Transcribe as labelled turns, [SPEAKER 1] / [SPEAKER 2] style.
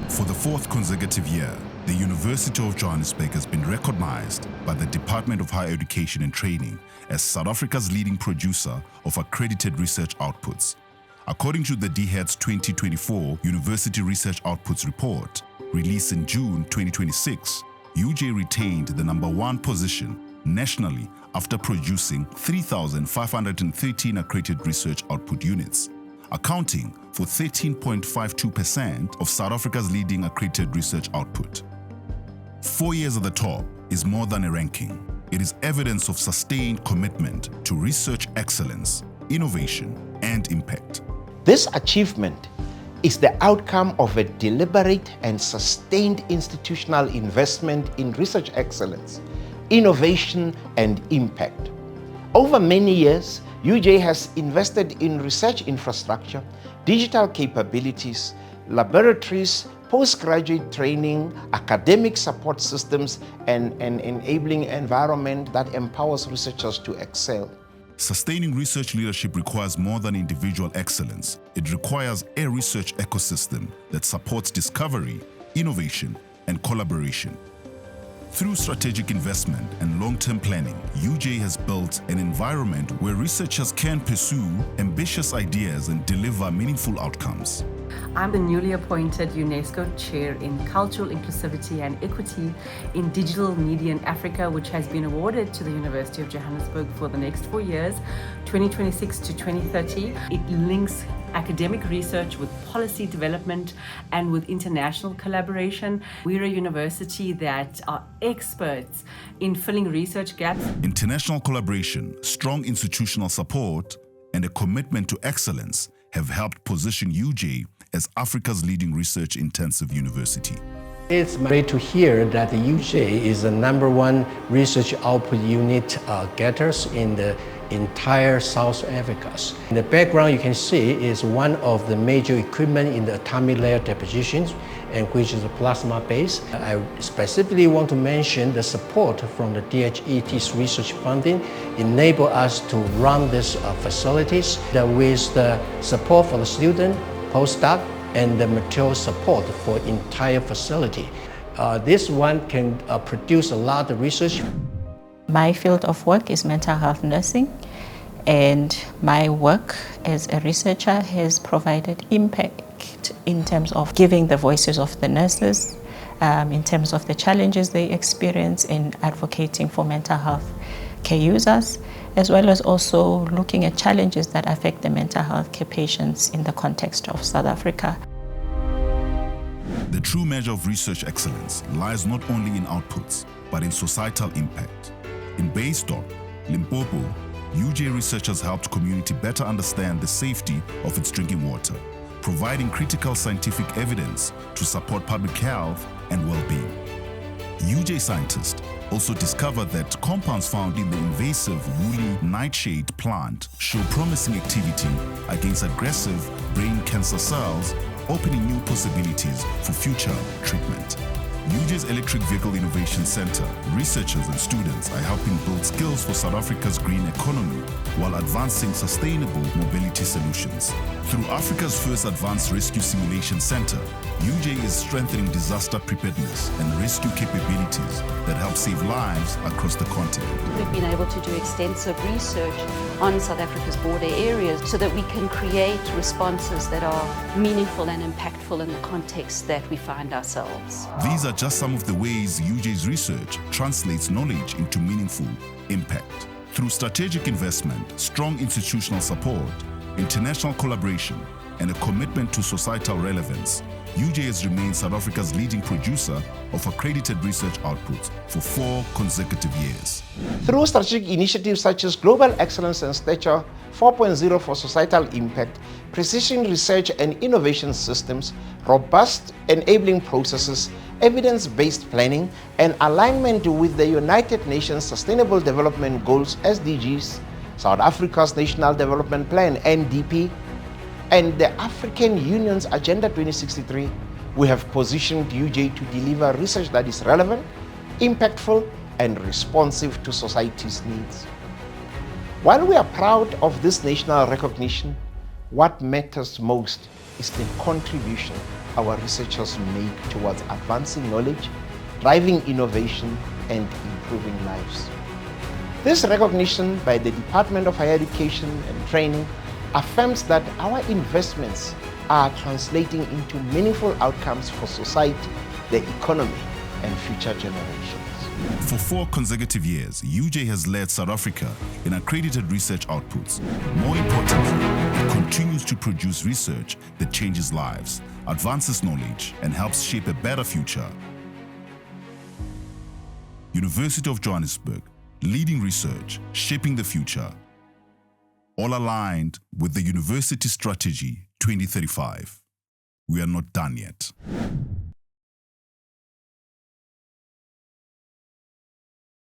[SPEAKER 1] For the fourth consecutive year, the University of Johannesburg has been recognized by the Department of Higher Education and Training as South Africa's leading producer of accredited research outputs. According to the DHET's 2024 University Research Outputs Report, released in June 2026, UJ retained the #1 position nationally after producing 3,513 accredited research output units, accounting for 13.52% of South Africa's leading accredited research output. 4 years at the top is more than a ranking. It is evidence of sustained commitment to research excellence, innovation, and impact.
[SPEAKER 2] This achievement is the outcome of a deliberate and sustained institutional investment in research excellence, innovation, and impact. Over many years, UJ has invested in research infrastructure, digital capabilities, laboratories, postgraduate training, academic support systems, and an enabling environment that empowers researchers to excel.
[SPEAKER 1] Sustaining research leadership requires more than individual excellence. It requires a research ecosystem that supports discovery, innovation, and collaboration. Through strategic investment and long-term planning, UJ has built an environment where researchers can pursue ambitious ideas and deliver meaningful outcomes.
[SPEAKER 3] I'm the newly appointed UNESCO Chair in Cultural Inclusivity and Equity in Digital Media in Africa, which has been awarded to the University of Johannesburg for the next 4 years, 2026 to 2030. It links academic research with policy development and with international collaboration. We're a university that are experts in filling research gaps.
[SPEAKER 1] International collaboration, strong institutional support, and a commitment to excellence have helped position UJ as Africa's leading research-intensive university.
[SPEAKER 4] It's great to hear that the UJ is the #1 research output unit getters in the entire South Africa. In the background you can see is one of the major equipment in the atomic layer depositions, and which is a plasma base. I specifically want to mention the support from the DHET's research funding enable us to run these facilities with the support for the student, postdoc, and the material support for entire facility. This one can produce a lot of research.
[SPEAKER 5] My field of work is mental health nursing, and my work as a researcher has provided impact in terms of giving the voices of the nurses, in terms of the challenges they experience in advocating for mental health care users, as well as also looking at challenges that affect the mental health care patients in the context of South Africa.
[SPEAKER 1] The true measure of research excellence lies not only in outputs, but in societal impact. In Baysdorp, Limpopo, UJ researchers helped community better understand the safety of its drinking water, providing critical scientific evidence to support public health and well-being. UJ scientists also discovered that compounds found in the invasive woolly nightshade plant show promising activity against aggressive brain cancer cells, opening new possibilities for future treatment. UJ's Electric Vehicle Innovation Center, researchers and students are helping build skills for South Africa's green economy while advancing sustainable mobility solutions. Through Africa's first advanced rescue simulation center, UJ is strengthening disaster preparedness and rescue capabilities that help save lives across the continent.
[SPEAKER 6] We've been able to do extensive research on South Africa's border areas so that we can create responses that are meaningful and impactful in the context that we find ourselves.
[SPEAKER 1] These are just some of the ways UJ's research translates knowledge into meaningful impact. Through strategic investment, strong institutional support, international collaboration, and a commitment to societal relevance, UJ has remained South Africa's leading producer of accredited research outputs for 4 consecutive years.
[SPEAKER 2] Through strategic initiatives such as Global Excellence and Stature 4.0 for societal impact, precision research and innovation systems, robust enabling processes, evidence-based planning, and alignment with the United Nations Sustainable Development Goals (SDGs), South Africa's National Development Plan (NDP), and the African Union's Agenda 2063, we have positioned UJ to deliver research that is relevant, impactful, and responsive to society's needs. While we are proud of this national recognition, what matters most is the contribution our researchers make towards advancing knowledge, driving innovation, and improving lives. This recognition by the Department of Higher Education and Training affirms that our investments are translating into meaningful outcomes for society, the economy, and future generations.
[SPEAKER 1] For 4 consecutive years, UJ has led South Africa in accredited research outputs. More importantly, it continues to produce research that changes lives, advances knowledge, and helps shape a better future. University of Johannesburg, leading research, shaping the future. All aligned with the University Strategy 2035. We are not done yet.